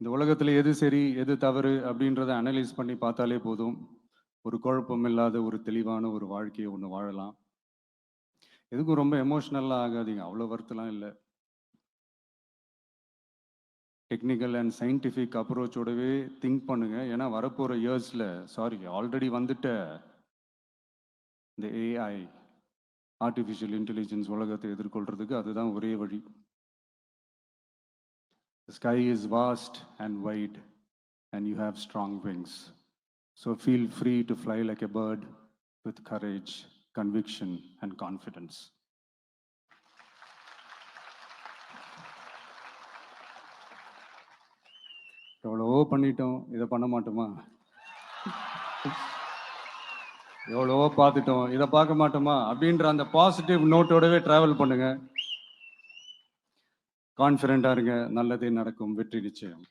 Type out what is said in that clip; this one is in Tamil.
இந்த உலகத்துல எது சரி, எது தவறு அப்படின்றத அனலைஸ் பண்ணி பார்த்தாலே போதும். ஒரு குழப்பம் இல்லாத ஒரு தெளிவான ஒரு வாழ்க்கைய ஒண்ணு வாழலாம். எதுக்கும் ரொம்ப எமோஷனல்லாம் ஆகாதீங்க. அவ்வளோ வருத்தம்லாம் இல்ல. டெக்னிக்கல் அண்ட் சயின்டிஃபிக் அப்ரோச்சோடவே திங்க் பண்ணுங்க. ஏன்னா வரப்போற இயர்ஸ்ல ஆல்ரெடி வந்துட்ட இந்த ஏஐ, ஆர்டிஃபிஷியல் இன்டெலிஜென்ஸ் உலகத்தை எதிர்கொள்றதுக்கு அதுதான் ஒரே வழி. The sky is vast and wide and you have strong wings. So feel free to fly like a bird with courage, conviction and confidence. எவ்வளவோ பண்ணிட்டோம், இதை பண்ண மாட்டோமா? எவ்வளவோ பார்த்துட்டோம், இதை பார்க்க மாட்டோமா அப்படின்ற அந்த பாசிட்டிவ் நோட்டோடவே டிராவல் பண்ணுங்க. கான்ஃபிடென்ட்டா இருங்க, நல்லதே நடக்கும், வெற்றி நிச்சயம்.